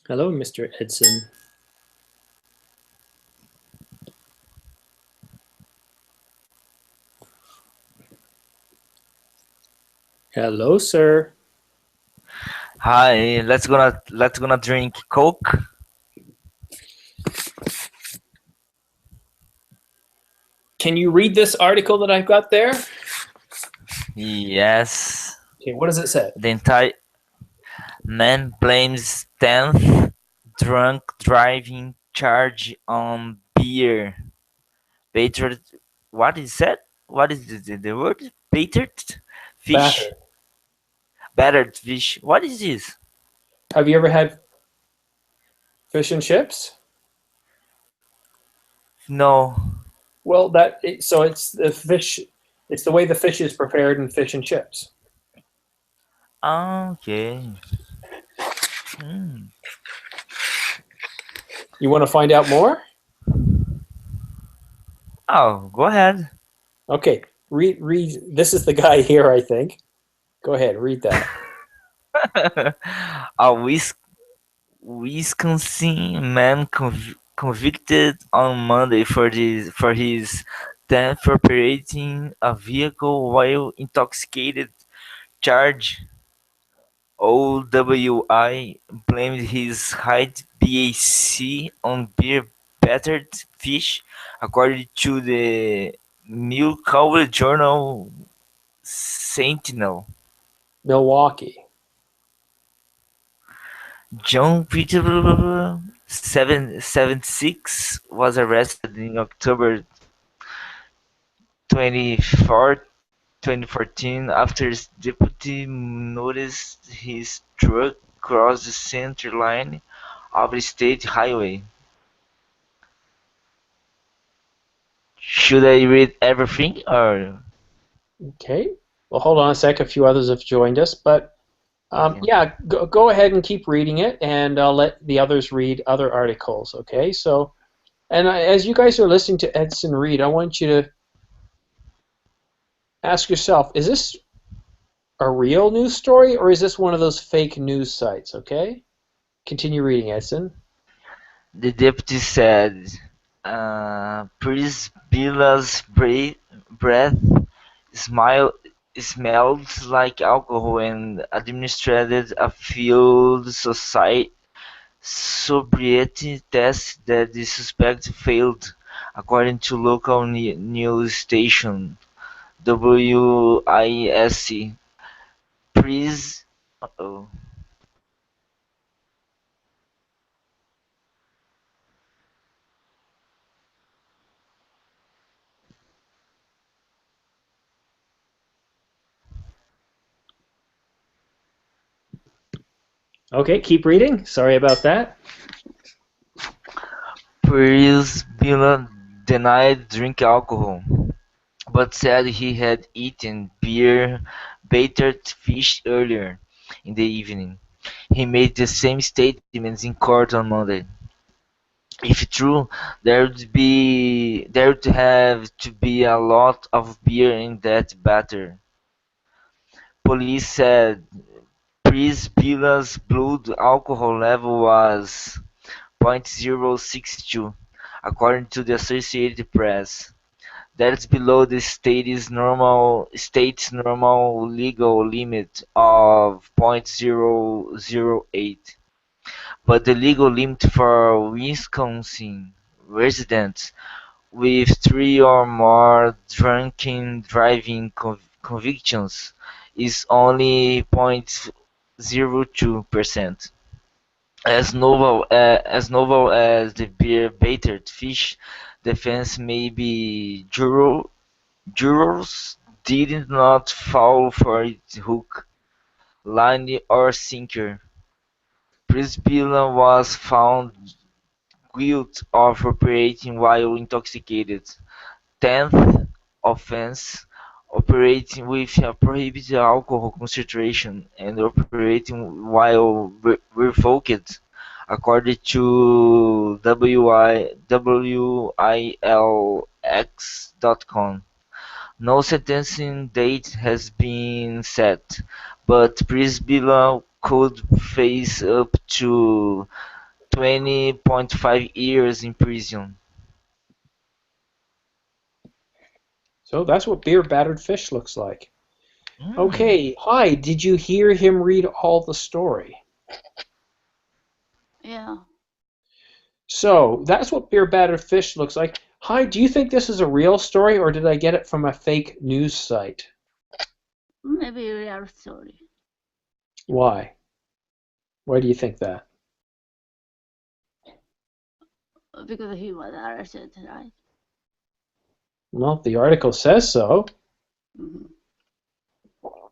Hello, Mr. Edson. Hello, sir. Hi, let's gonna drink Coke. Can you read this article that I've got there? Yes. Okay, what does it say? The entire man blames 10th drunk driving charge on beer. Battered. What is that? What is the word? Battered fish. Batter. Battered fish. What is this? Have you ever had fish and chips? No. Well, so it's the fish. It's the way the fish is prepared in fish and chips. Okay. Hmm. You want to find out more? Oh, go ahead. Okay, read. This is the guy here, I think. Go ahead, read that. A Wisconsin man convicted on Monday for his 10th operating a vehicle while intoxicated charge. OWI blamed his high BAC on beer battered fish, according to the Milwaukee Journal Sentinel. Milwaukee. John Peter 776 was arrested in October 24, 2014 after his deputy noticed his truck cross the center line of the state highway. Should I read everything or Okay. Well, hold on a sec. A few others have joined us, but okay? yeah, go ahead and keep reading it, and I'll let the others read other articles. Okay. So, as you guys are listening to Edson read, I want you to ask yourself: Is this a real news story, or is this one of those fake news sites? Okay. Continue reading, Edson. The deputy said, Priscilla's breath smile smelled like alcohol and administered a field sobriety test that the suspect failed, according to local news station WISC. Pris uh-oh. Okay, keep reading. Sorry about that. Priscilla denied drinking alcohol, but said he had eaten beer battered fish earlier in the evening. He made the same statements in court on Monday. If true, there would have to be a lot of beer in that batter. Police said Priscilla's blood alcohol level was .062, according to the Associated Press. That's below the state's normal legal limit of .008. But the legal limit for Wisconsin residents with three or more drunken driving convictions is only .02%. As novel as the beer-battered fish defense may be, jurors did not fall for its hook, line or sinker. Priscilla was found guilty of operating while intoxicated. Tenth offense: operating with a prohibited alcohol concentration and operating while revoked, according to WILX.com. No sentencing date has been set, but Priscilla could face up to 20.5 years in prison. So that's what beer battered fish looks like. Hmm. Okay, hi, did you hear him read all the story? Yeah. So that's what beer battered fish looks like. Hi, do you think this is a real story or did I get it from a fake news site? Maybe real story. Why? Why do you think that? Because he was arrested, right? Well, the article says so, hmm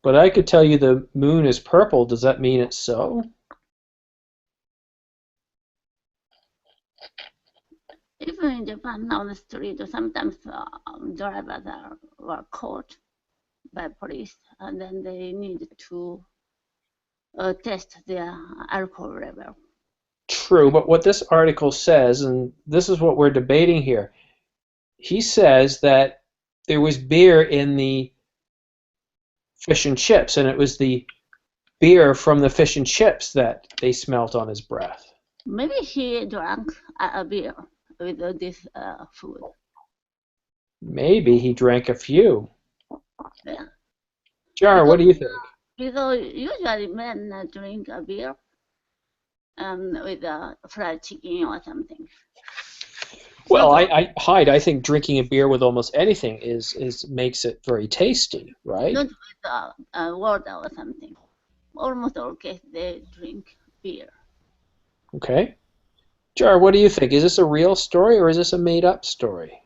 but I could tell you the moon is purple. Does that mean it's so? Even in Japan, on the street, sometimes drivers were caught by police, and then they need to test their alcohol level. True, but what this article says, and this is what we're debating here, he says that there was beer in the fish and chips, and it was the beer from the fish and chips that they smelt on his breath. Maybe he drank a beer with this food. Maybe he drank a few. Yeah. Jar, what do you think? Because usually men drink a beer with fried chicken or something. Well, I think drinking a beer with almost anything is makes it very tasty, right? Not with water or something. Almost all cases they drink beer. Okay. Jar, what do you think? Is this a real story or is this a made-up story?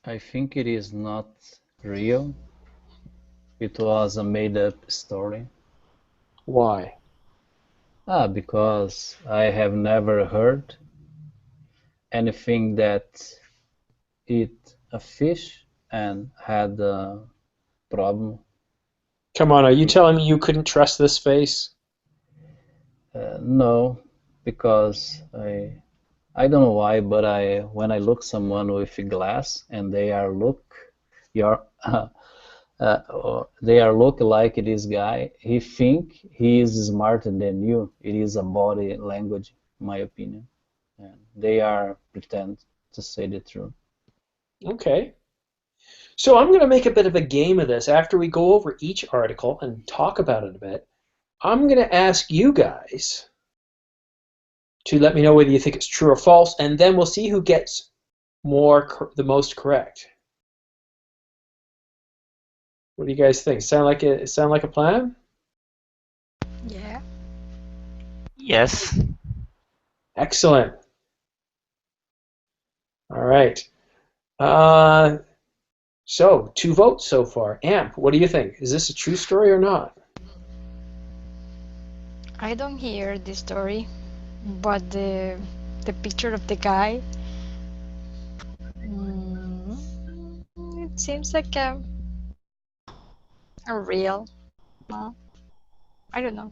I think it is not real. It was a made-up story. Why? Because I have never heard anything that eat a fish and had a problem. Come on, are you telling me you couldn't trust this face? No, because I don't know why, but when I look someone with a glass and your they are look like this guy, he think he is smarter than you. It is a body language, in my opinion. And they are pretend to say the truth. Okay. So I'm going to make a bit of a game of this. After we go over each article and talk about it a bit, I'm going to ask you guys to let me know whether you think it's true or false, and then we'll see who gets the most correct. What do you guys think? Sound like a plan? Yeah. Yes. Excellent. All right. So 2 votes so far. Amp, what do you think? Is this a true story or not? I don't hear the story, but the picture of the guy, mm, it seems like a real. Uh, I don't know.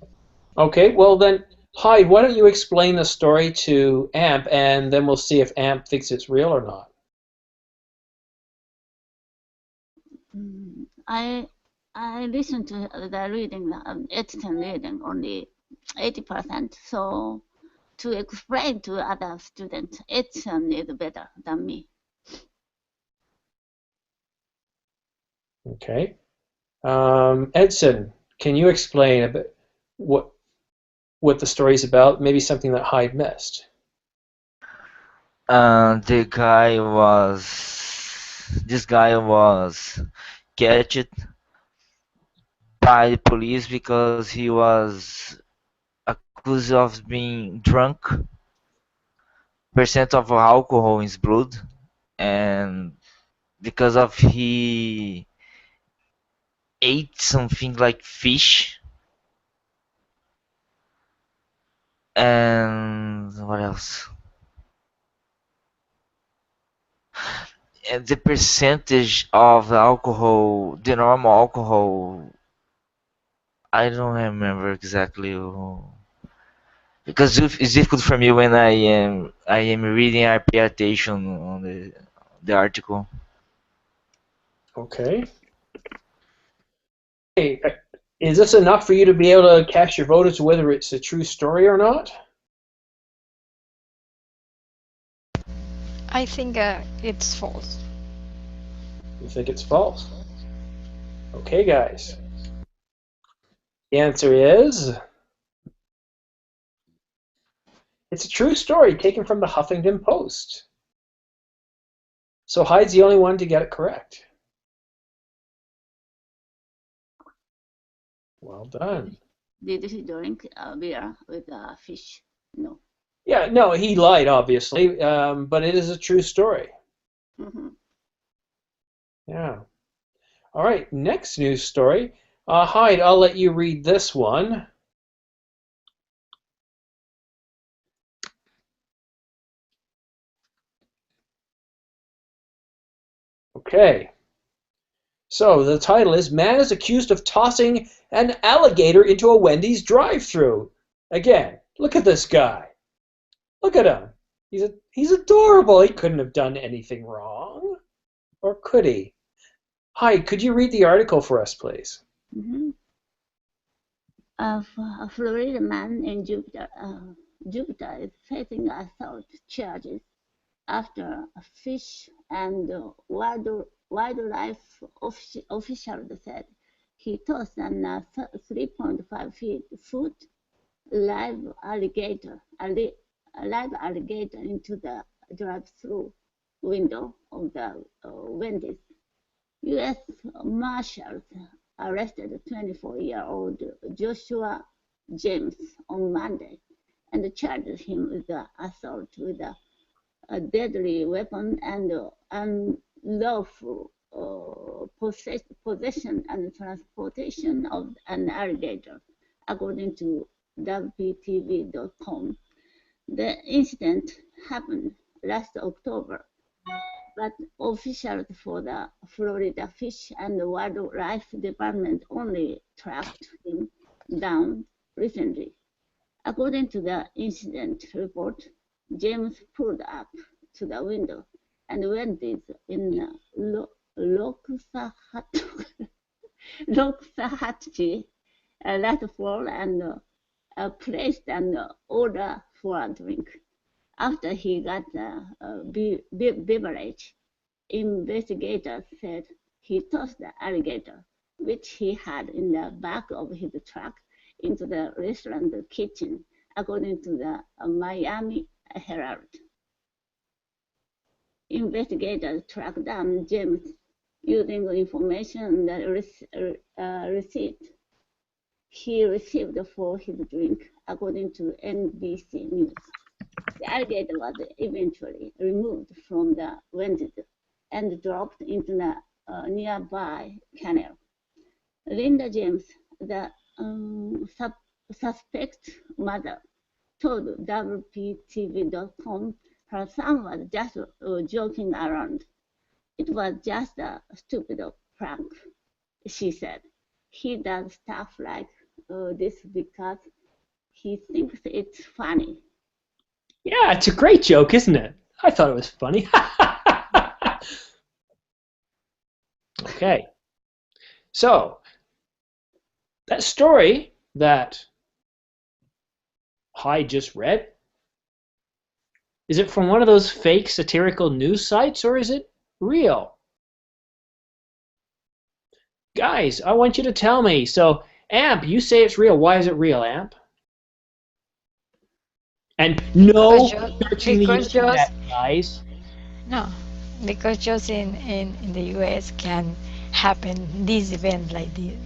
Okay, well then, Hyde, why don't you explain the story to Amp, and then we'll see if Amp thinks it's real or not. I listened to the reading, Edson reading only 80%. So to explain to other students, Edson is better than me. Okay. Edson, can you explain a bit what the story's about? Maybe something that Hyde missed. The guy was. This guy was catched by the police because he was accused of being drunk, percent of alcohol in his blood, and because of he ate something like fish and what else? And the percentage of alcohol, the normal alcohol, I don't remember exactly. Because it's difficult for me when I am reading a presentation on the article. Okay. Hey, Is this enough for you to be able to cast your vote as to whether it's a true story or not? I think it's false. You think it's false? Okay, guys. The answer is... it's a true story taken from the Huffington Post. So Hyde's the only one to get it correct. Well done. Did he drink beer with fish? No. Yeah, no, he lied, obviously, but it is a true story. Mm-hmm. Yeah. All right, next news story. Hyde, I'll let you read this one. Okay. So the title is Man is accused of tossing an alligator into a Wendy's drive-thru. Again, look at this guy. Look at him. He's adorable. He couldn't have done anything wrong. Or could he? Hi, could you read the article for us, please? Mm-hmm. A Florida man in Jupiter is facing assault charges after a fish and wildlife official said he tossed an 3.5-foot live alligator into the drive-through window of the Wendy's. U.S. Marshals arrested 24-year-old Joshua James on Monday and charged him with assault with a deadly weapon and unlawful possession and transportation of an alligator, according to WPTV.com. The incident happened last October, but officials for the Florida Fish and Wildlife Department only tracked him down recently. According to the incident report, James pulled up to the window and Wendy's in Loxahatchee that fall and placed an order for a drink. After he got a beverage, investigators said he tossed the alligator, which he had in the back of his truck, into the restaurant kitchen, according to the Miami Herald. Investigators tracked down James using information that receipt he received for his drink, according to NBC News. The alligator was eventually removed from the Wendy's and dropped into the nearby canal. Linda James, the suspect mother, told WPTV.com her son was just joking around. It was just a stupid prank, she said. He does stuff like this because he thinks it's funny. Yeah, it's a great joke, isn't it? I thought it was funny. Okay. So, that story that Hyde just read, is it from one of those fake satirical news sites or is it real? Guys, I want you to tell me. So, Amp, you say it's real. Why is it real, Amp? And no searching the internet, guys. No, because just in the US can happen this event like this.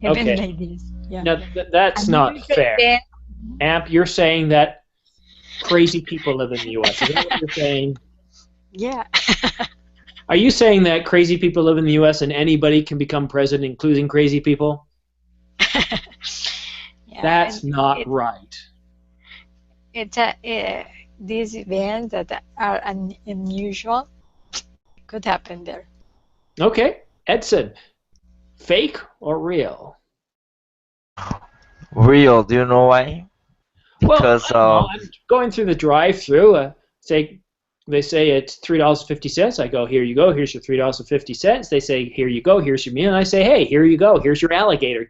Event like this. Yeah. No, that's not fair. Amp, you're saying that crazy people live in the US. Is that what you're saying? Yeah. Are you saying that crazy people live in the US and anybody can become president, including crazy people? Yeah, That's not right. It's these events that are unusual could happen there. Okay, Edson, fake or real? Real. Do you know why? Because well, I'm going through the drive-through. Say, They say it's $3.50. I go, here you go. Here's your $3.50. They say, here you go. Here's your meal. And I say, hey, here you go. Here's your alligator.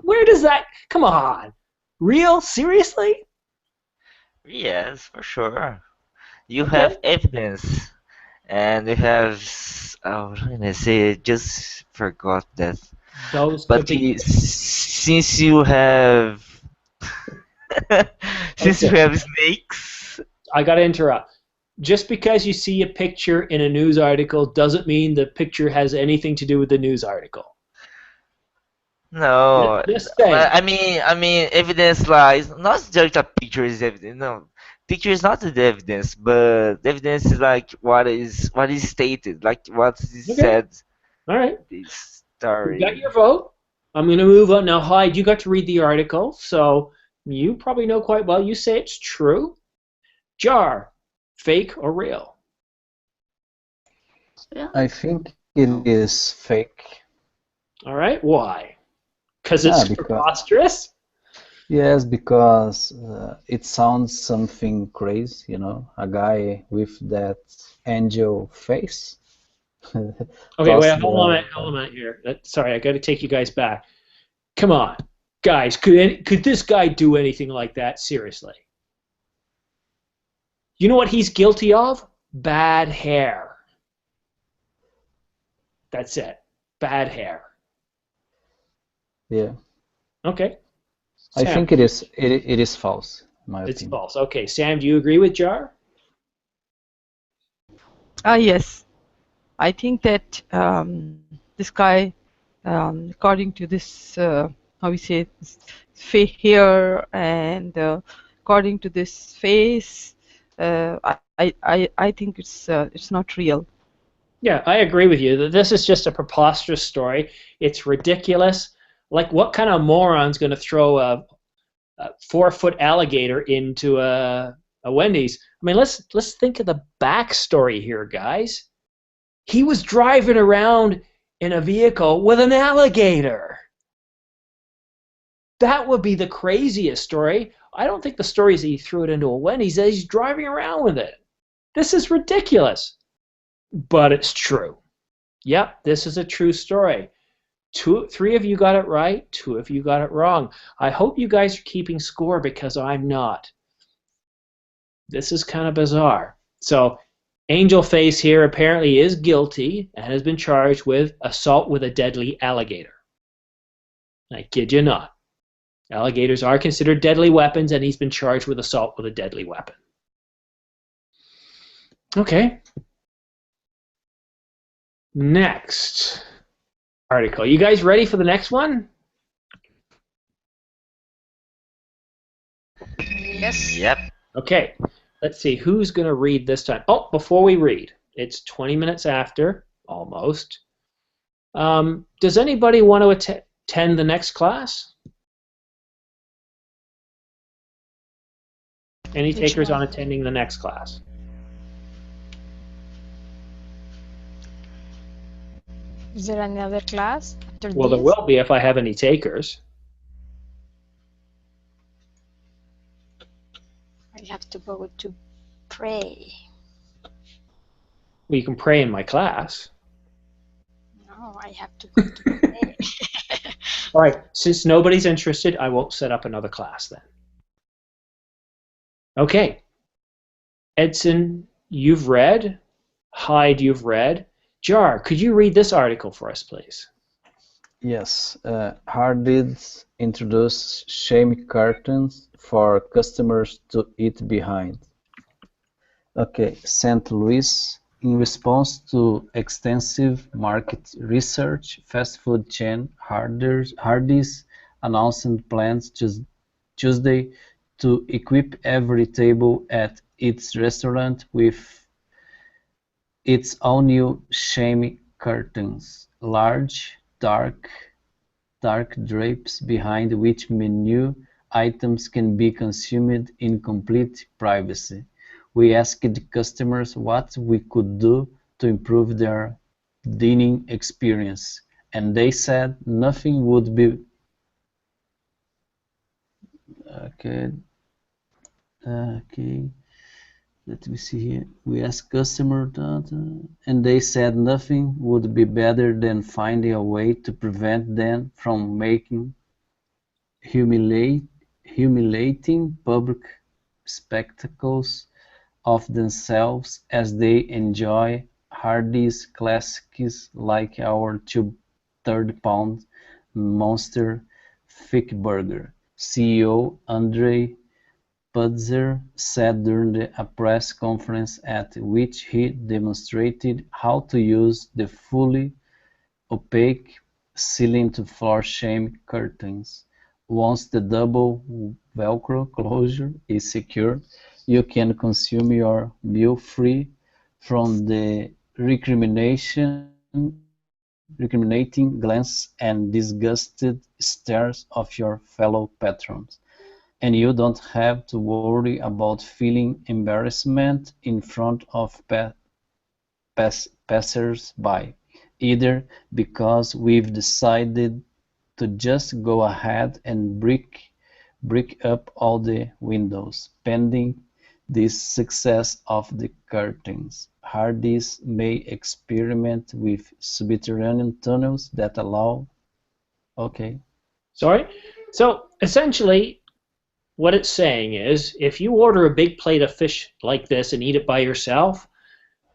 Where does that? Come on. Real? Seriously? Yes, for sure. You Okay. have evidence, and you have. Oh, what did I say? I just forgot that. Those could But be. since you have, since you Okay. have snakes, I got to interrupt. Just because you see a picture in a news article doesn't mean the picture has anything to do with the news article. no. Just But saying. I mean, evidence lies. Not just a picture is evidence. No, picture is not the evidence, but the evidence is like what is stated, like what is Okay. said. All right. This You got story. your vote. I'm going to move on. Now, Hyde, you got to read the article, so you probably know quite well. You say it's true. Jar, fake or real? Yeah. I think it is fake. All right. Why? Because it's Because preposterous? yes, because it sounds something crazy, a guy with that angel face. Okay, Toss wait, hold on a the minute, hold on a minute here. Sorry, I got to take you guys back. Come on, guys, could this guy do anything like that? Seriously. You know what he's guilty of? Bad hair. That's it. Bad hair. yeah. Okay. I Sam, think it is false, in my it's opinion. false. Okay, Sam, do you agree with Jar? Yes, I think that this guy, according to this, how we say, face hair, and according to this face, I think it's not real. Yeah, I agree with you that this is just a preposterous story. It's ridiculous. Like, what kind of moron's going to throw a 4-foot alligator into a Wendy's? I mean, let's think of the backstory here, guys. He was driving around in a vehicle with an alligator. That would be the craziest story. I don't think the story is that he threw it into a Wendy's, that he's driving around with it. This is ridiculous. But it's true. Yep, this is a true story. Three of you got it right, two of you got it wrong. I hope you guys are keeping score because I'm not. This is kind of bizarre. So, Angel Face here apparently is guilty and has been charged with assault with a deadly alligator. I kid you not. Alligators are considered deadly weapons, and he's been charged with assault with a deadly weapon. Okay. Next article. You guys ready for the next one? Yes. Yep. Okay. Let's see who's going to read this time. Oh, before we read, it's 20 minutes after, almost. Does anybody want to attend the next class? Any Which takers on one? attending the next class? Is there another class after Well, there this? will be if I have any takers. I have to go to pray. Well, you can pray in my class. No, I have to go to pray. All right. Since nobody's interested, I won't set up another class then. Okay. Edson, you've read. Hyde, you've read. Jar, could you read this article for us, please? Yes, Hardee's introduced shame curtains for customers to eat behind. Okay, St. Louis. In response to extensive market research, fast food chain Hardee's announced plans Tuesday to equip every table at its restaurant with its all-new shame curtains, large, dark drapes behind which menu items can be consumed in complete privacy. We asked customers what we could do to improve their dining experience, and they said nothing would be okay. let me see here. We asked customer and they said nothing would be better than finding a way to prevent them from making humiliating public spectacles of themselves as they enjoy Hardee's classics like our 2/3-pound monster thick burger, CEO Andre Pudzer said during a press conference at which he demonstrated how to use the fully opaque ceiling-to-floor shame curtains. Once the double Velcro closure is secure, you can consume your meal free from the recriminating glance and disgusted stares of your fellow patrons. And you don't have to worry about feeling embarrassment in front of passers-by either, because we've decided to just go ahead and brick up all the windows. Pending the success of the curtains, Hardee's may experiment with subterranean tunnels that allow. Okay. Sorry? So essentially, what it's saying is, if you order a big plate of fish like this and eat it by yourself,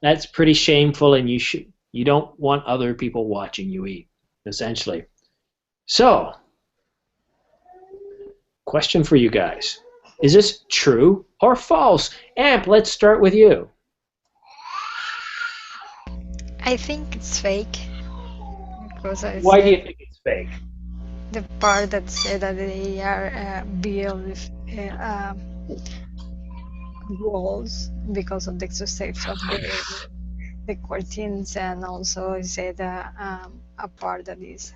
that's pretty shameful, and you don't want other people watching you eat, essentially. So, question for you guys. Is this true or false? Amp, let's start with you. I think it's fake. Because Why do you think it's fake? the part that said that they are built with walls because of the success of the curtains, and also it said a part that is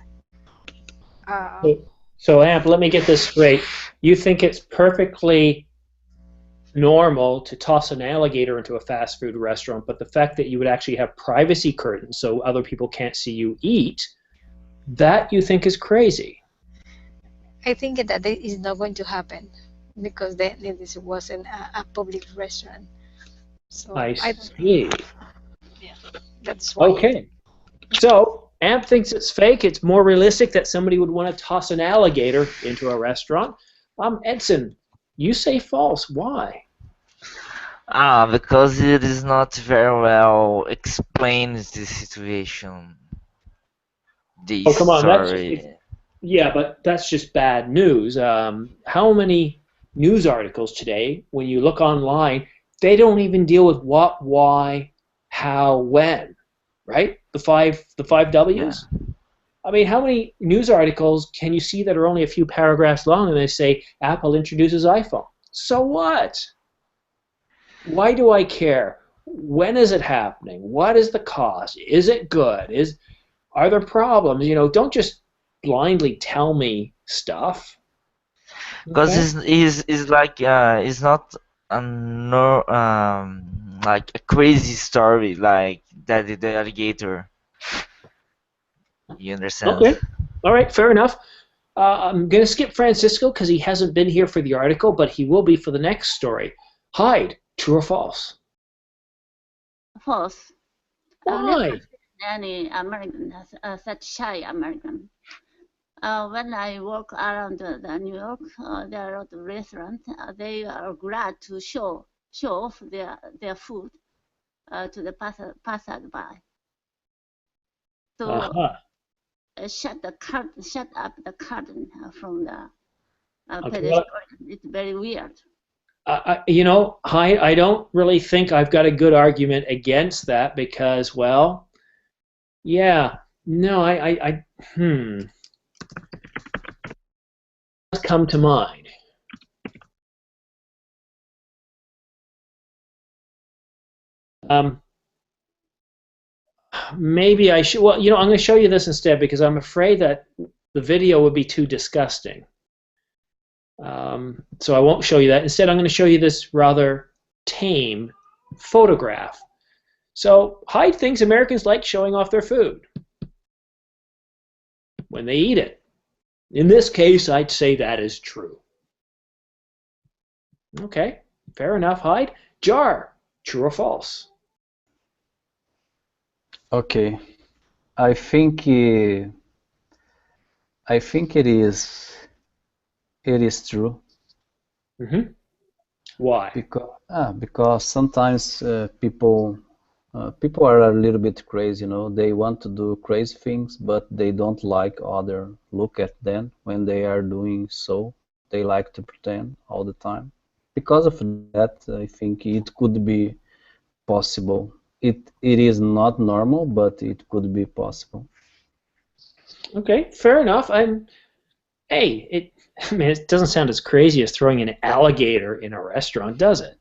So, Amp, let me get this straight. You think it's perfectly normal to toss an alligator into a fast food restaurant, but the fact that you would actually have privacy curtains so other people can't see you eat, that you think is crazy. I think that it is not going to happen because this wasn't a public restaurant. So I don't see. yeah, that's why. Okay. So, Amp thinks it's fake. It's more realistic that somebody would want to toss an alligator into a restaurant. Edson, you say false. Why? Because it is not very well explained the situation. The Oh, come on. story. Yeah, but that's just bad news. How many news articles today, when you look online, they don't even deal with what, why, how, when, right? The five W's. Yeah. I mean, how many news articles can you see that are only a few paragraphs long and they say Apple introduces iPhone? So what? Why do I care? When is it happening? What is the cost? Is it good? Are there problems? Don't just blindly tell me stuff. Because Okay? it's like it's not like a crazy story like that the alligator. You understand? Okay. All right, fair enough. I'm going to skip Francisco because he hasn't been here for the article, but he will be for the next story. Hyde, true or false? False. I've Why? never seen any American, such shy American. When I walk around the New York, there are a lot of restaurants. They are glad to show off their food to the passerby. So Uh-huh. shut up the curtain from the Okay. pedestrian. It's very weird. Hyde, I don't really think I've got a good argument against that because, well, yeah, no, come to mind. Maybe I should. Well, I'm going to show you this instead because I'm afraid that the video would be too disgusting. So I won't show you that. Instead, I'm going to show you this rather tame photograph. So Hyde thinks Americans like showing off their food when they eat it. In this case, I'd say that is true. Okay, fair enough, Hyde. Jar, True or false? Okay, I think I think it is true Mm-hmm. Why? because sometimes people are a little bit crazy, you know. They want to do crazy things, but they don't like other look at them when they are doing so. They like to pretend all the time. Because of that, I think it could be possible. It is not normal, but it could be possible. Okay, fair enough. Hey, I mean, it doesn't sound as crazy as throwing an alligator in a restaurant, does it?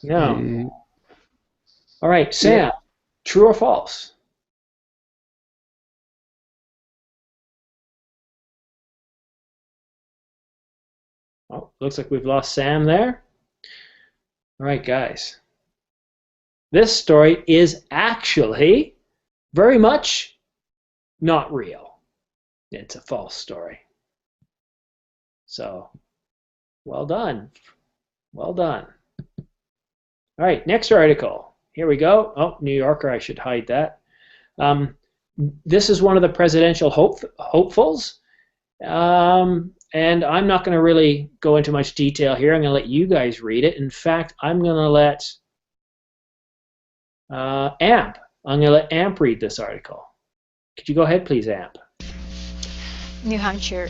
No. Uh, All right, yeah, Sam, true or false? Oh, looks like we've lost Sam there. All right, guys. This story is actually very much not real. It's a false story. So, well done. Well done. All right, next article. Here we go. Oh, New Yorker, I should hide that. Um, this is one of the presidential hopefuls. And I'm not going to really go into much detail here. I'm going to let you guys read it. In fact, I'm going to let AMP. I'm going to let AMP read this article. Could you go ahead, please, AMP? New Hampshire.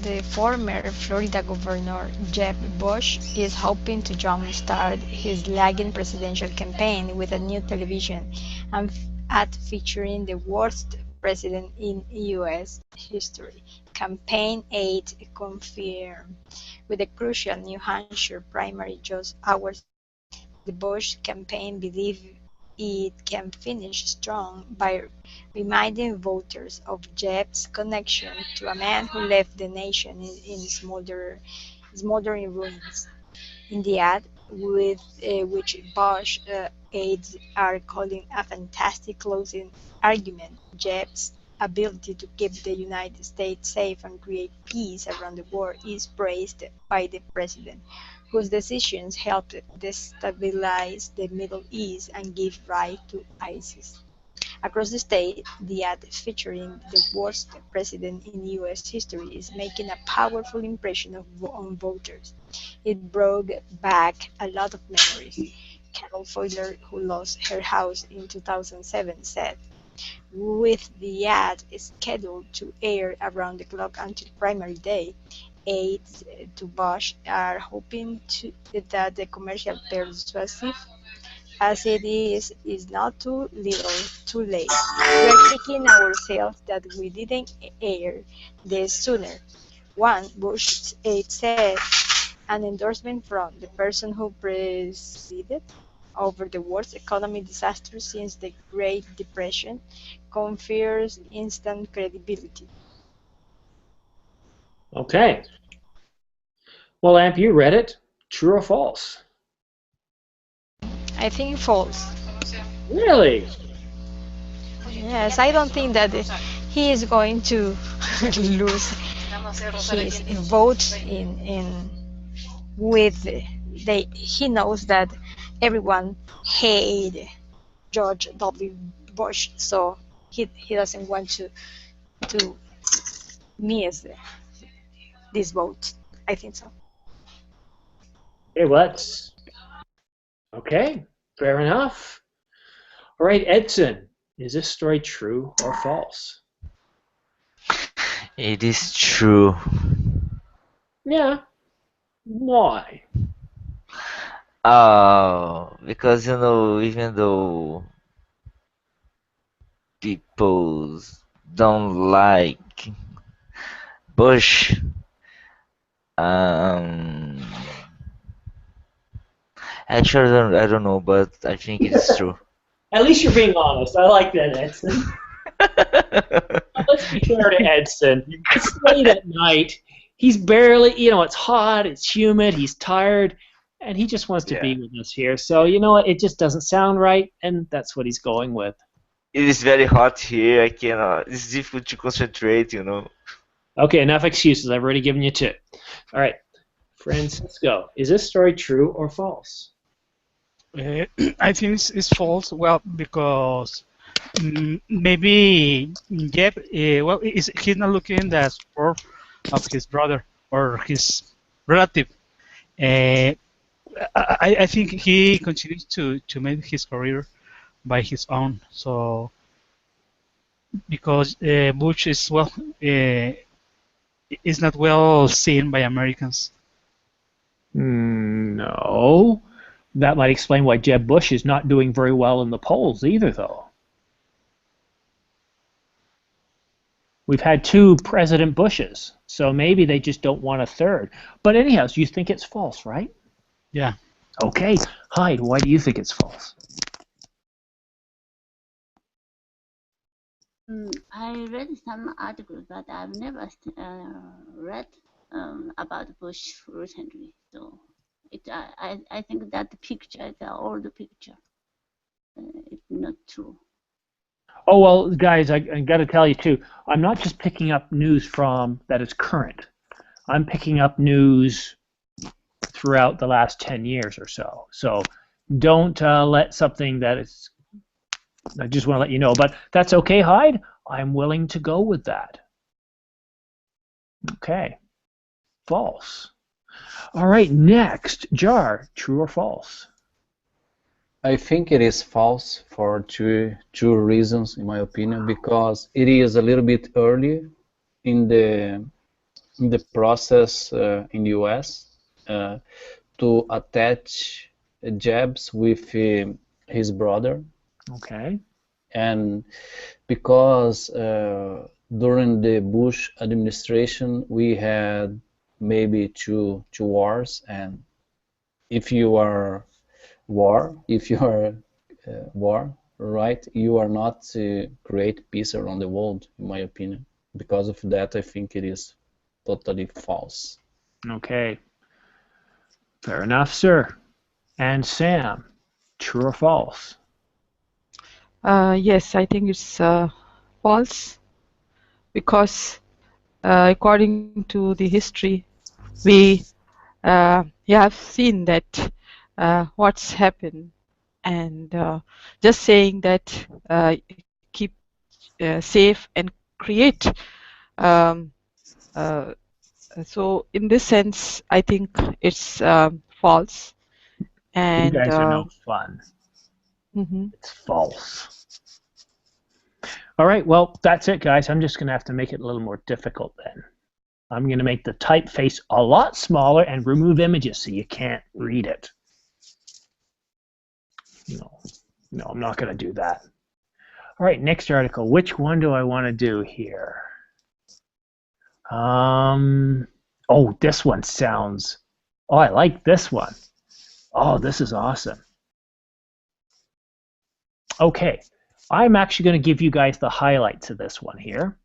The former Florida Governor Jeb Bush is hoping to jumpstart his lagging presidential campaign with a new television ad featuring the worst president in U.S. history. Campaign aid confirmed. With the crucial New Hampshire primary just hours, the Bush campaign believes it can finish strong by reminding voters of Jeb's connection to a man who left the nation in smoldering ruins. In the ad, which Bush aides are calling a fantastic closing argument, Jeb's ability to keep the United States safe and create peace around the world is praised by the president, whose decisions helped destabilize the Middle East and give rise to ISIS. Across the state, the ad featuring the worst president in U.S. history is making a powerful impression on voters. It brought back a lot of memories. Carol Foyler, who lost her house in 2007, said, with the ad scheduled to air around the clock until primary day, aides to Bush are hoping that the commercial persuasive as it is not too little, too late. We're kicking ourselves that we didn't air this sooner. One Bush aide said, an endorsement from the person who presided over the worst economic disaster since the Great Depression confers instant credibility. Okay. Well, AMP, you read it. True or false? I think false. Really? Yes, I don't think that he is going to lose his vote in with he knows that everyone hate George W. Bush, so he doesn't want to miss this vote. I think so. Okay, let's. Okay, fair enough. All right, Edson, is this story true or false? It is true. Yeah. Why? Because even though people don't like Bush, um, actually I don't know, but I think it's true. At least you're being honest. I like that, Edson. Let's be fair to Edson. It's late at night. He's barely, it's hot, it's humid, he's tired, and he just wants to be Yeah. with us here. So, you know what? It just doesn't sound right, and that's what he's going with. It is very hot here. I cannot. It's difficult to concentrate. Okay, enough excuses. I've already given you two. All right. Francisco, is this story true or false? I think it's false. Well, because maybe Jeb, he's not looking the support of his brother or his relative. Uh, I think he continues to make his career by his own. So because Bush is is not well seen by Americans. No. That might explain why Jeb Bush is not doing very well in the polls either, though. We've had 2 President Bushes, so maybe they just don't want a third. But anyhow, so you think it's false, right? Yeah. Okay. Hyde, why do you think it's false? I read some articles, but I've never read about Bush recently. So I think that the picture is an old picture. It's not true. Oh, well, guys, I got to tell you, too, I'm not just picking up news from that is current. I'm picking up news throughout the last 10 years or so. So don't let something that is, I just want to let you know. But that's okay, Hyde. I'm willing to go with that. Okay. False. All right, next. Jar, true or false? I think it is false for two reasons, in my opinion, because it is a little bit early in the process in the U.S. To attach jabs with his brother. Okay. And because during the Bush administration we had maybe two wars, and if you are war, right, you are not to create peace around the world, in my opinion. Because of that, I think it is totally false. Okay. Fair enough, sir. And Sam, true or false? Yes, I think it's false because according to the history, we have seen that what's happened, and just saying that keep safe and create. So in this sense, I think it's false. And you guys are no fun. It's false. All right, well, that's it, guys. I'm just going to have to make it a little more difficult then. I'm going to make the typeface a lot smaller and remove images so you can't read it. No, I'm not going to do that. All right, next article. Which one do I want to do here? Oh, this one sounds... Oh, I like this one. Oh, this is awesome. Okay, I'm actually going to give you guys the highlights of this one here.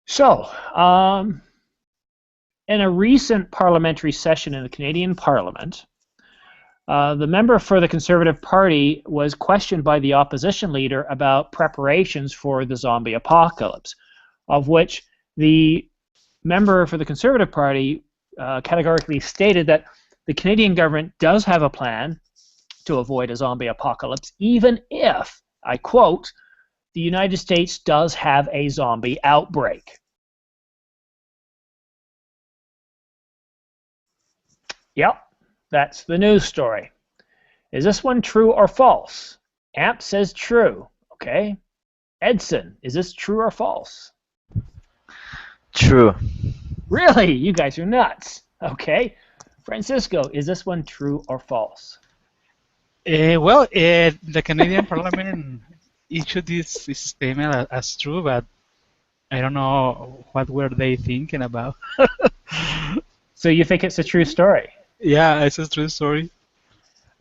So, in a recent parliamentary session in the Canadian Parliament, the member for the Conservative Party was questioned by the opposition leader about preparations for the zombie apocalypse, of which the member for the Conservative Party categorically stated that the Canadian government does have a plan to avoid a zombie apocalypse, even if, I quote, the United States does have a zombie outbreak. Yep, that's the news story. Is this one true or false? Amp says true. Okay. Edson, is this true or false? True. Really? You guys are nuts. Okay. Francisco, is this one true or false? The Canadian Parliament issued this statement as true, but I don't know what were they thinking about. So you think it's a true story? Yeah, it's a true story.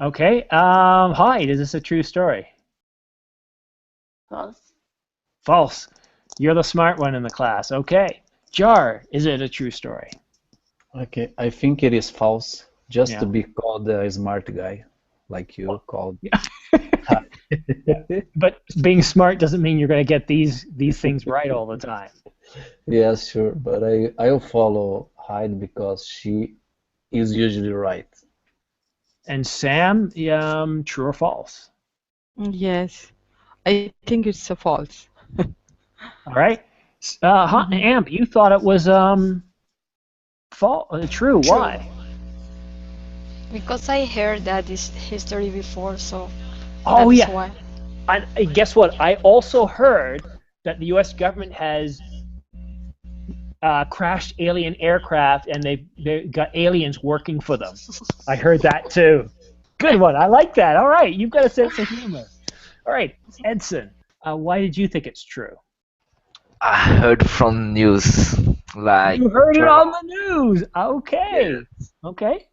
Okay. Hyde, is this a true story? False. False. You're the smart one in the class. Okay. Jar, is it a true story? Okay, I think it is false, just to be called a smart guy, like you called. But being smart doesn't mean you're going to get these things right all the time. Yeah, sure, but I'll follow Hyde because she is usually right. And Sam, true or false? Yes, I think it's a false. All right. Amp, you thought it was true. True. Why? Because I heard that this history before, so Oh that's yeah. why. And guess what? I also heard that the U.S. government has crashed alien aircraft, and they got aliens working for them. I heard that too. Good one. I like that. All right, you've got a sense of humor. All right, Edson, why did you think it's true? I heard from news, like You heard it turn on on. the news. Okay. Yeah. Okay.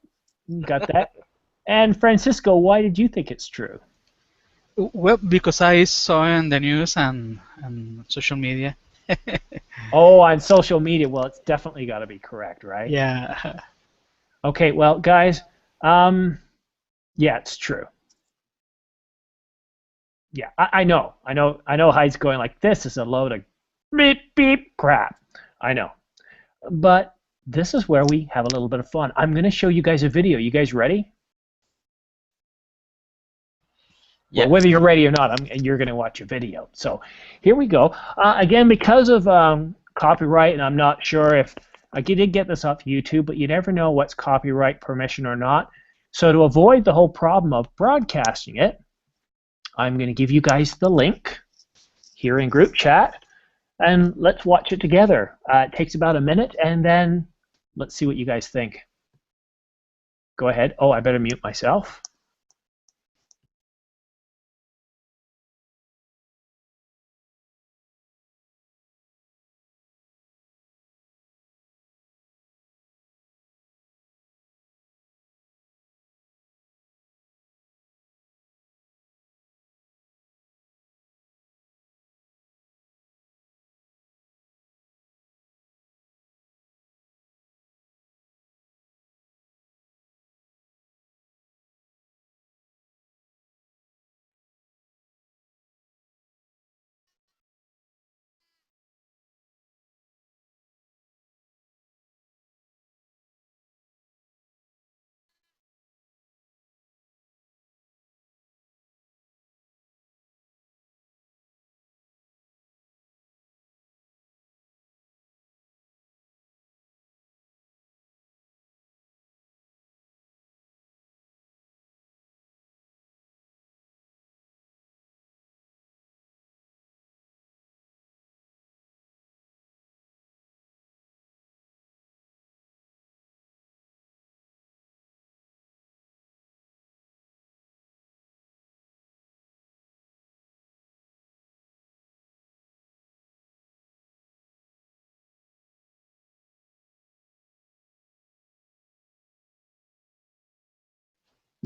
Got that. And Francisco, why did you think it's true? Well, because I saw in the news and social media. Oh, on social media. Well, it's definitely got to be correct, right? Yeah. Okay. Well, guys, yeah, it's true. Yeah, I know. Hyde's going like, this is a load of beep beep crap. I know. But this is where we have a little bit of fun. I'm going to show you guys a video. You guys ready? Yeah. Well, whether you're ready or not, you're going to watch a video. So here we go. Again, because of copyright, and I'm not sure if I did get this off YouTube, but you never know what's copyright permission or not. So to avoid the whole problem of broadcasting it, I'm going to give you guys the link here in group chat, and let's watch it together. It takes about a minute, and then let's see what you guys think. Go ahead. Oh, I better mute myself.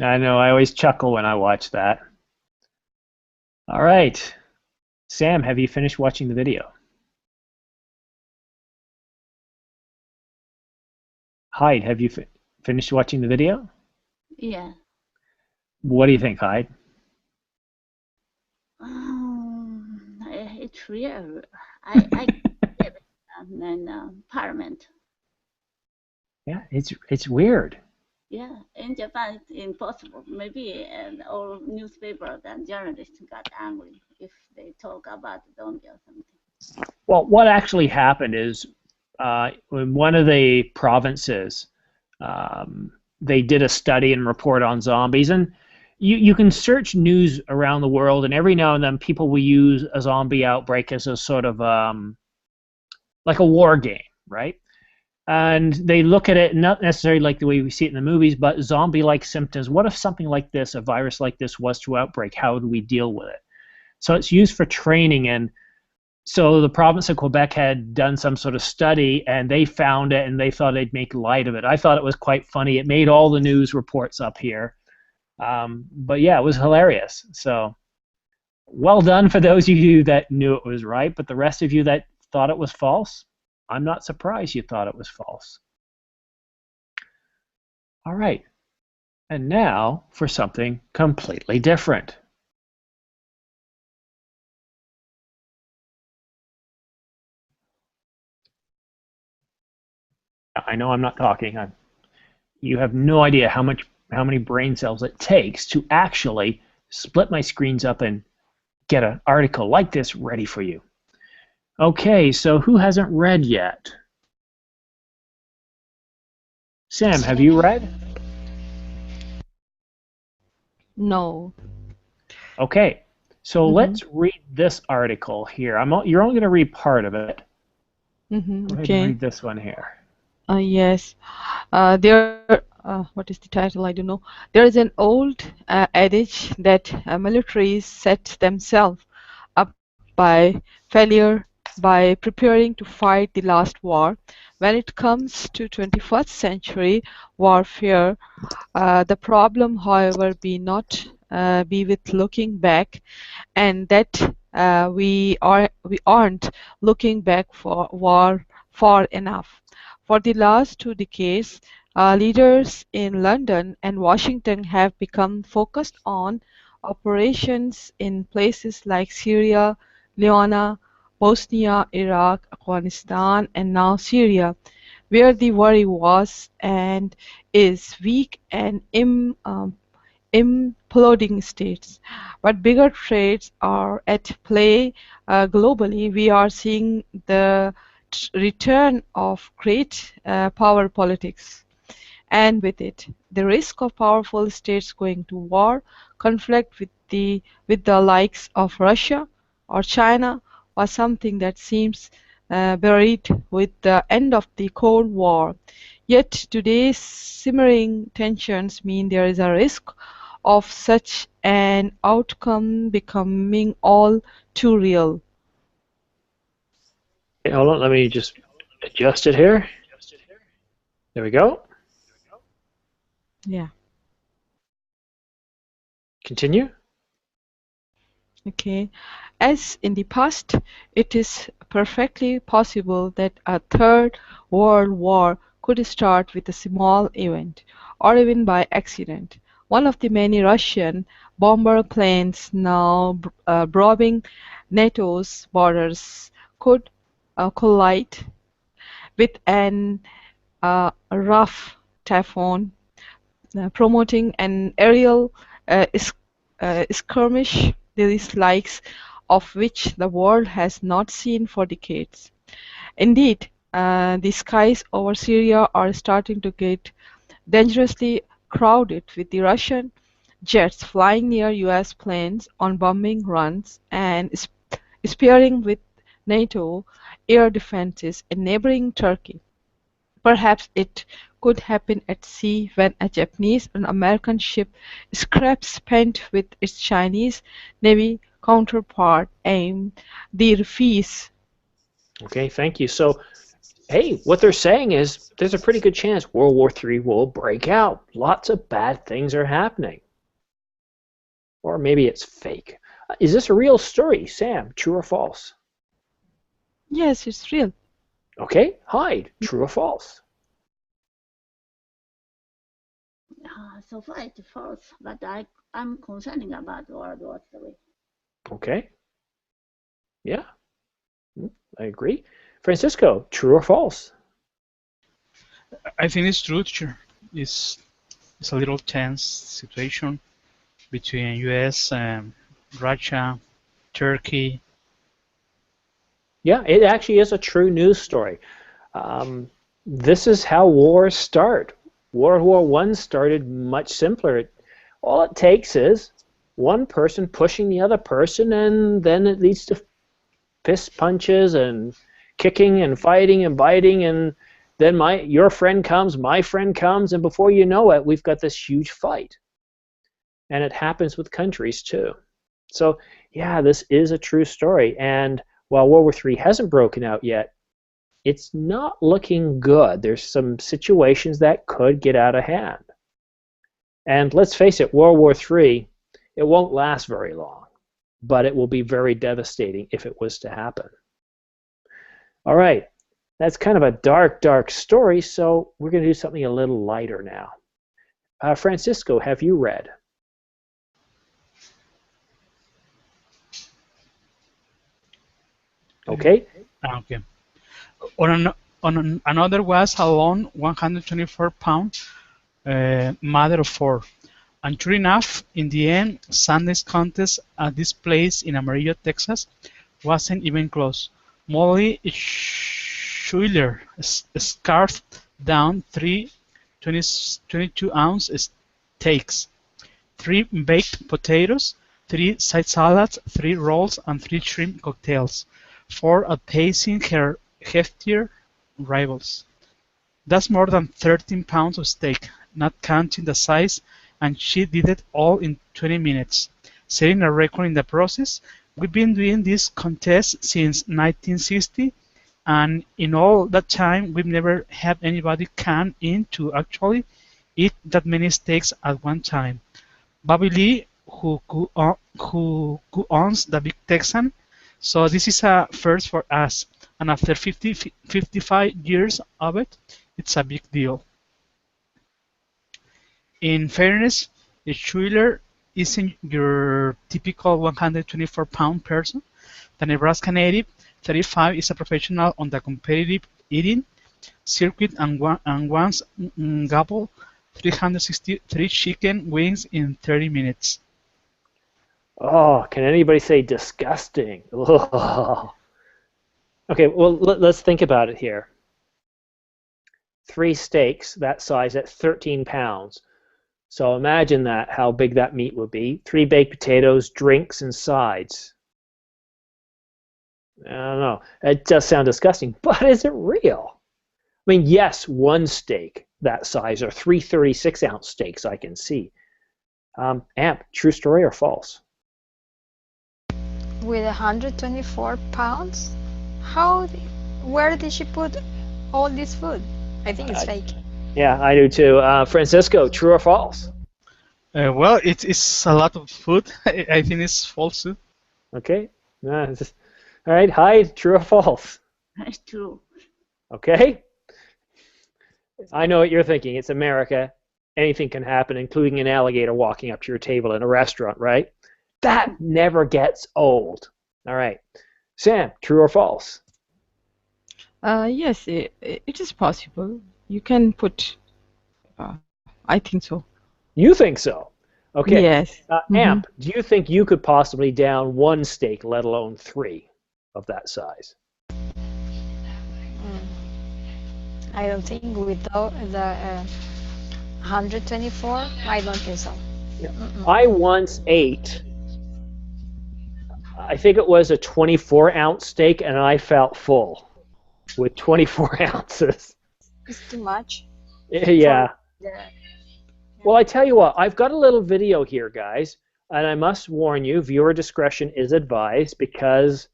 I know, I always chuckle when I watch that. All right. Sam, have you finished watching the video? Hyde, have you finished watching the video? Yeah. What do you think, Hyde? It's real. I live in Parliament. Yeah, it's weird. Yeah, in Japan it's impossible. Maybe all newspapers and journalists got angry if they talk about zombie or something. Well, what actually happened is in one of the provinces, they did a study and report on zombies, and you can search news around the world, and every now and then people will use a zombie outbreak as a sort of like a war game, right? And they look at it not necessarily like the way we see it in the movies, but zombie-like symptoms. What if something like this, a virus like this, was to outbreak? How do we deal with it? So it's used for training, and so the province of Quebec had done some sort of study, and they found it, and they thought they'd make light of it. I thought it was quite funny. It made all the news reports up here. But yeah, it was hilarious. So well done for those of you that knew it was right, but the rest of you that thought it was false, I'm not surprised you thought it was false. All right. And now for something completely different. I know I'm not talking. You have no idea how many brain cells it takes to actually split my screens up and get an article like this ready for you. Okay, so who hasn't read yet? Sam, have you read? No. Okay, so let's read this article here. You're only going to read part of it. Go ahead and Okay. read this one here. Yes. What is the title? I don't know. There is an old adage that militaries set themselves up by failure by preparing to fight the last war. When it comes to 21st century warfare, the problem, however, be with looking back, and that we aren't looking back for war far enough. For the last 2 decades, leaders in London and Washington have become focused on operations in places like Syria, Lebanon, Bosnia, Iraq, Afghanistan, and now Syria, where the worry was and is weak and imploding states. But bigger threats are at play globally. We are seeing the return of great power politics, and with it, the risk of powerful states going to war, conflict with the likes of Russia or China, was something that seems buried with the end of the Cold War. Yet today's simmering tensions mean there is a risk of such an outcome becoming all too real. Okay, hold on, let me just adjust it here. There we go. Yeah. Continue. Okay. As in the past, it is perfectly possible that a third world war could start with a small event, or even by accident. One of the many Russian bomber planes now probing NATO's borders could collide with an rough typhoon, promoting an aerial skirmish the likes of which the world has not seen for decades. Indeed, the skies over Syria are starting to get dangerously crowded with the Russian jets flying near US planes on bombing runs and sparring with NATO air defenses in neighboring Turkey. Perhaps it could happen at sea when a Japanese or American ship scraps spent with its Chinese Navy counterpart aimed the reefs. Okay, thank you. So, hey, what they're saying is there's a pretty good chance World War III will break out. Lots of bad things are happening. Or maybe it's fake. Is this a real story, Sam? True or false? Yes, it's real. Okay, Hyde. True or false? So far it's false, but I'm concerned about World War III. Okay. Yeah, I agree. Francisco, true or false? I think it's true, teacher. It's a little tense situation between U.S. and Russia, Turkey. Yeah, it actually is a true news story. This is how wars start. World War I started much simpler. All it takes is one person pushing the other person, and then it leads to fist punches and kicking and fighting and biting, and then your friend comes, my friend comes, and before you know it, we've got this huge fight. And it happens with countries too. So yeah, this is a true story. And while World War III hasn't broken out yet, it's not looking good. There's some situations that could get out of hand. And let's face it, World War III, it won't last very long, but it will be very devastating if it was to happen. All right, that's kind of a dark, dark story, so we're going to do something a little lighter now. Francisco, have you read? Okay. Okay. On Another was a lone 124-pound mother of four. And sure enough, in the end, Sunday's contest at this place in Amarillo, Texas, wasn't even close. Molly Schuler scarfed down three 22-ounce steaks, 3 baked potatoes, 3 side salads, 3 rolls, and 3 shrimp cocktails, 4 outpacing her heftier rivals. That's more than 13 pounds of steak, not counting the size, and she did it all in 20 minutes, setting a record in the process. We've been doing this contest since 1960, and in all that time, we've never had anybody come in to actually eat that many steaks at one time. Bobby Lee, who owns the Big Texan, so this is a first for us, and after 55 years of it, it's a big deal. In fairness, Schuler isn't your typical 124-pound person. The Nebraska native, 35, is a professional on the competitive eating circuit and once gobbled 363 chicken wings in 30 minutes. Oh, can anybody say disgusting? Ugh. Okay, well, let's think about it here. 3 steaks that size at 13 pounds. So imagine that, how big that meat would be. 3 baked potatoes, drinks, and sides. I don't know. It does sound disgusting, but is it real? I mean, yes, 1 steak that size, or 3 36-ounce steaks I can see. Amp, true story or false? With 124 pounds? Where did she put all this food? I think it's fake. Yeah, I do too. Francisco, true or false? Well, it's a lot of food. I think it's false too. Okay. All right, Hyde, true or false? That's true. Okay. I know what you're thinking. It's America. Anything can happen, including an alligator walking up to your table in a restaurant, right? That never gets old. All right. Sam, true or false? Yes, it is possible. You can put. I think so. You think so? Okay. Yes. Amp, do you think you could possibly down 1 steak, let alone 3 of that size? I don't think without the 124, I don't think so. I once ate, I think it was a 24-ounce steak, and I felt full with 24 ounces. It's too much. Yeah. Yeah. Well, I tell you what, I've got a little video here, guys, and I must warn you, viewer discretion is advised, because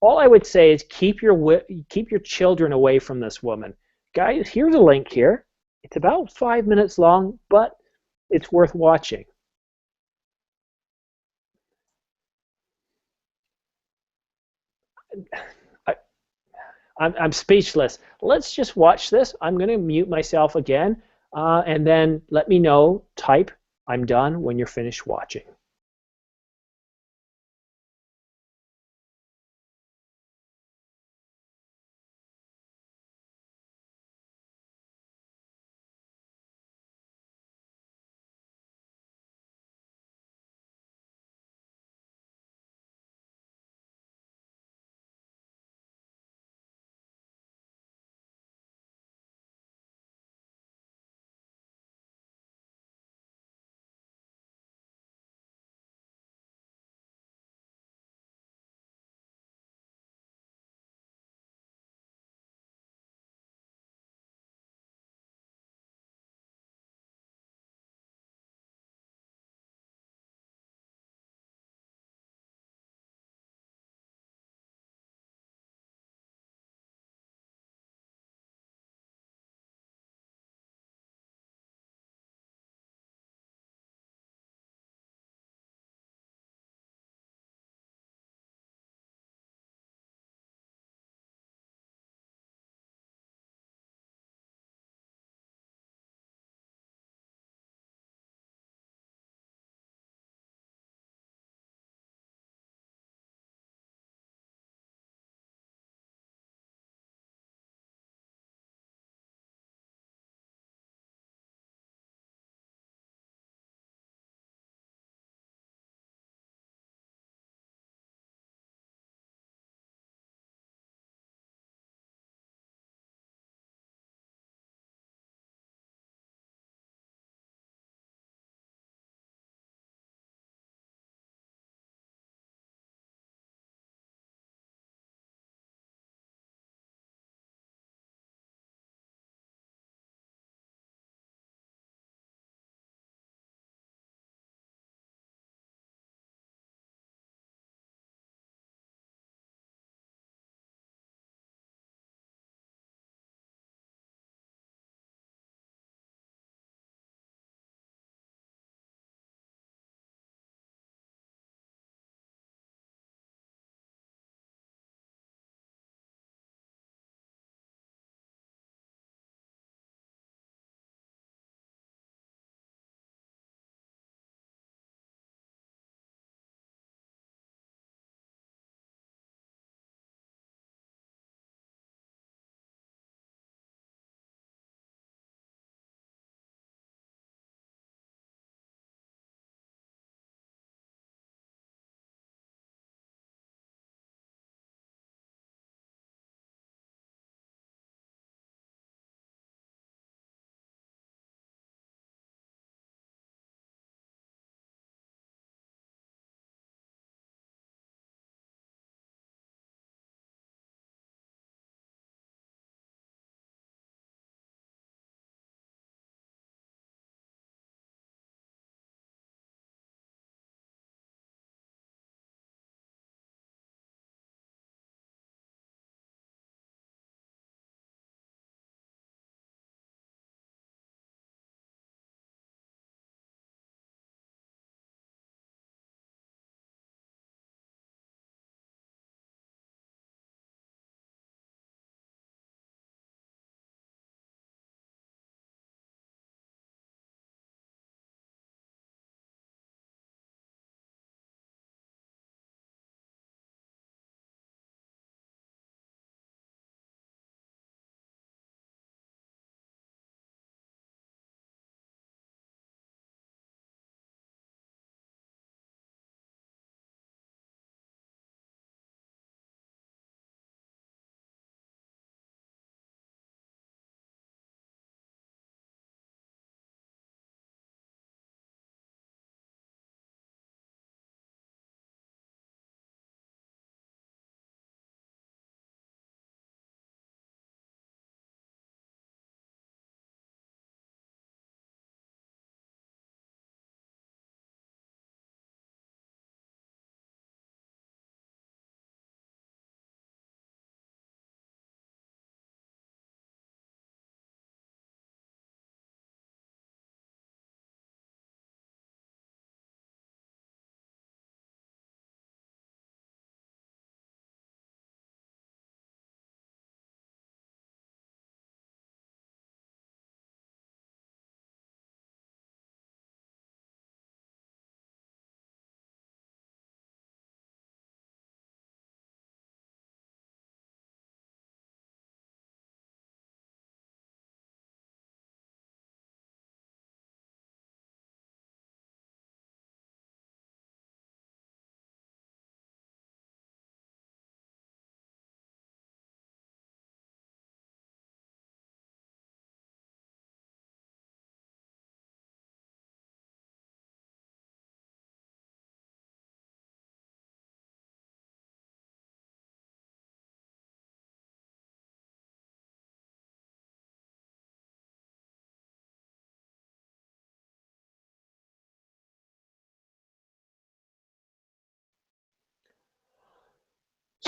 all I would say is keep your children away from this woman. Guys, here's a link here. It's about 5 minutes long, but it's worth watching. I'm speechless. Let's just watch this. I'm going to mute myself again, and then let me know, type, I'm done when you're finished watching.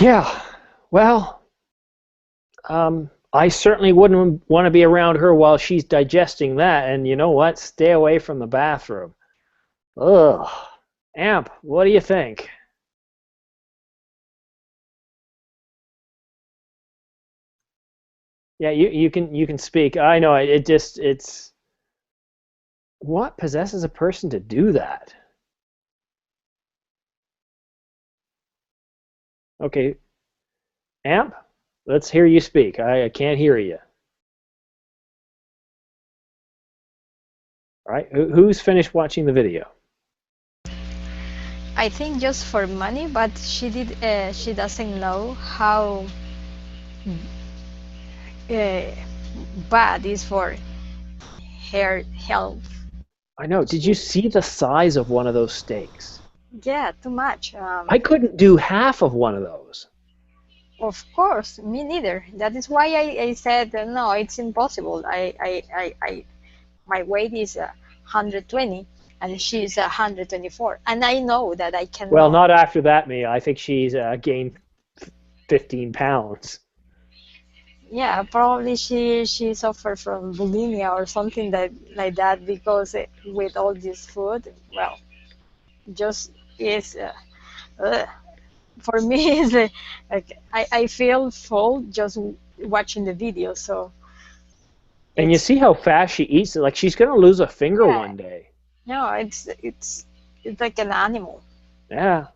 Yeah, well, I certainly wouldn't want to be around her while she's digesting that, and you know what? Stay away from the bathroom. Ugh. Amp, what do you think? Yeah, you can speak. I know it's what possesses a person to do that? Okay, Amp, let's hear you speak. I can't hear you. All right, who's finished watching the video? I think just for money, but she doesn't know how uh, bad is for her health. I know. Did you see the size of one of those steaks? Yeah, too much. I couldn't do half of one of those. Of course, me neither. That is why I said no, it's impossible. My weight is 120 and she's 124, and I know that I Well, cannot. not after that, Mia. I think she's gained 15 pounds. Yeah, probably she suffered from bulimia or something that like that because with all this food, well, just is for me is like I feel full just watching the video. So And you it's see how fast she eats it. Like she's going to lose a finger yeah, one day. no, it's like an animal. Yeah.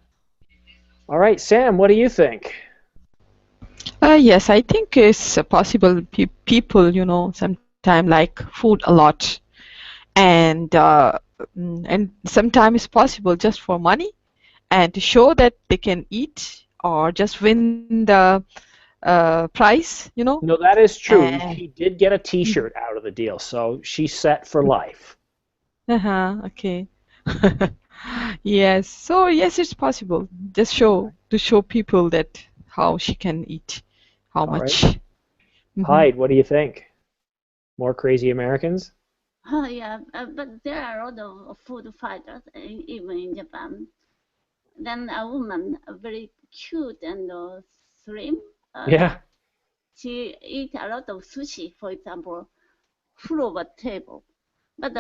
All right, Sam, what do you think? Yes, I think it's possible. People, sometimes like food a lot, and sometimes it's possible just for money and to show that they can eat or just win the prize. No, that is true. And She did get a T-shirt out of the deal, so she's set for life. okay. Yes, so yes, it's possible. Just show people that how she can eat, how All right. much. Mhm. Hyde, what do you think? More crazy Americans? Oh, yeah, but there are a lot of food fighters, even in Japan. Then a woman, very cute and slim, Yeah. she eat a lot of sushi, for example, full of a table. But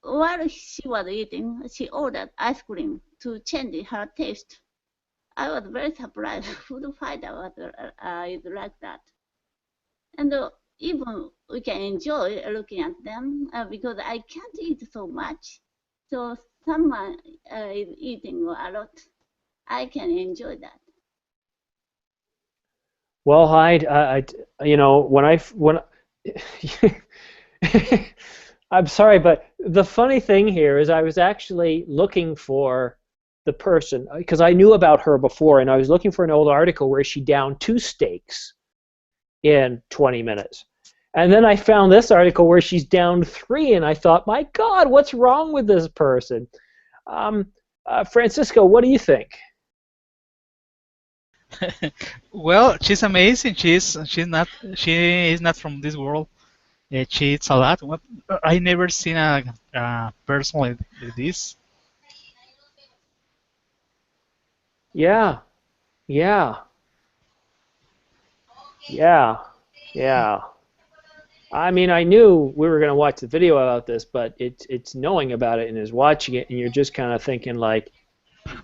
while she was eating, she ordered ice cream to change her taste. I was very surprised. Food fighter was is like that, and even we can enjoy looking at them because I can't eat so much. So someone is eating a lot. I can enjoy that. Well, Hyde, when I'm sorry, but the funny thing here is I was actually looking for the person because I knew about her before, and I was looking for an old article where she downed 2 steaks in 20 minutes. And then I found this article where she's downed 3, and I thought, my God, what's wrong with this person? Francisco, what do you think? Well, she's amazing. She is not from this world. She eats a lot. I never seen a person like this. Yeah, yeah, yeah, yeah. I mean, I knew we were going to watch the video about this, but it's knowing about it and is watching it, and you're just kind of thinking like,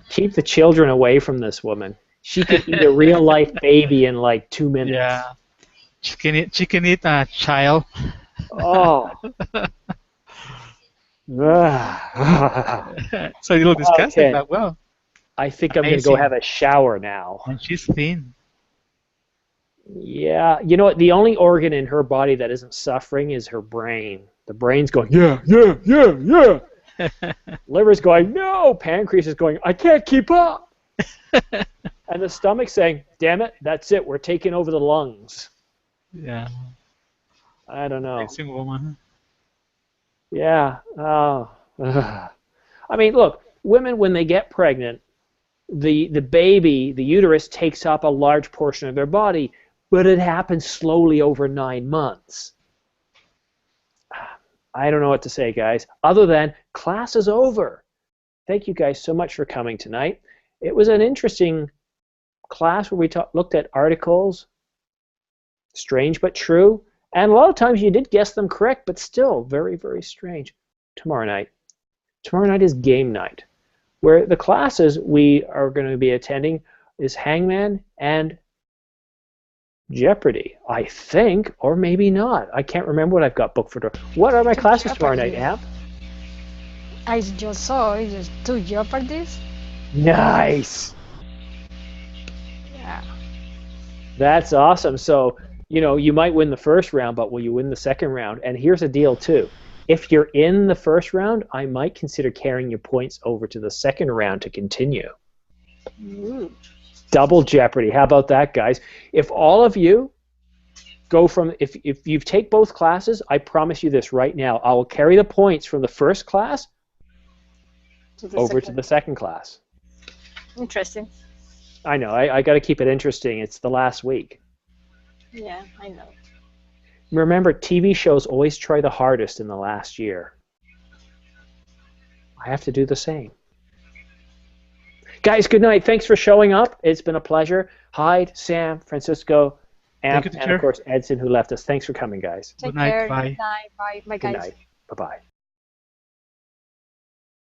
keep the children away from this woman. She could eat a real life baby in like 2 minutes. Yeah, she can eat a child. Oh. So a little disgusting, Okay. but well, I think I'm going to go amazing. have a shower now. And she's thin. Yeah, you know what? The only organ in her body that isn't suffering is her brain. The brain's going, yeah, yeah, yeah, yeah. Liver's going, no. Pancreas is going, I can't keep up. And the stomach's saying, damn it, that's it. We're taking over the lungs. Yeah, I don't know. amazing woman. Yeah. I mean, look, women, when they get pregnant, the baby, the uterus, takes up a large portion of their body, but it happens slowly over 9 months. I don't know what to say, guys, other than class is over. Thank you guys so much for coming tonight. It was an interesting class where we looked at articles, strange but true, and a lot of times you did guess them correct, but still very, very strange. Tomorrow night. Tomorrow night is game night, where the classes we are going to be attending is Hangman and Jeopardy, I think, or maybe not. I can't remember what I've got booked for tomorrow. What are my classes tomorrow night, Amp? I just saw it's 2 Jeopardies. Nice. Yeah. That's awesome. So, you might win the first round, but will you win the second round? And here's a deal, too. If you're in the first round, I might consider carrying your points over to the second round to continue. Ooh. Double Jeopardy. How about that, guys? If all of you go from, if you take both classes, I promise you this right now, I will carry the points from the first class over to the second class. Interesting. I know. I got to keep it interesting. It's the last week. Yeah, I know. Remember, TV shows always try the hardest in the last year. I have to do the same. Guys, good night. Thanks for showing up. It's been a pleasure. Hyde, Sam, Francisco, Amp, and of course Edson, who left us. Thanks for coming, guys. Good night. Bye. Good night. Bye. Bye, Good guys. night. Bye-bye.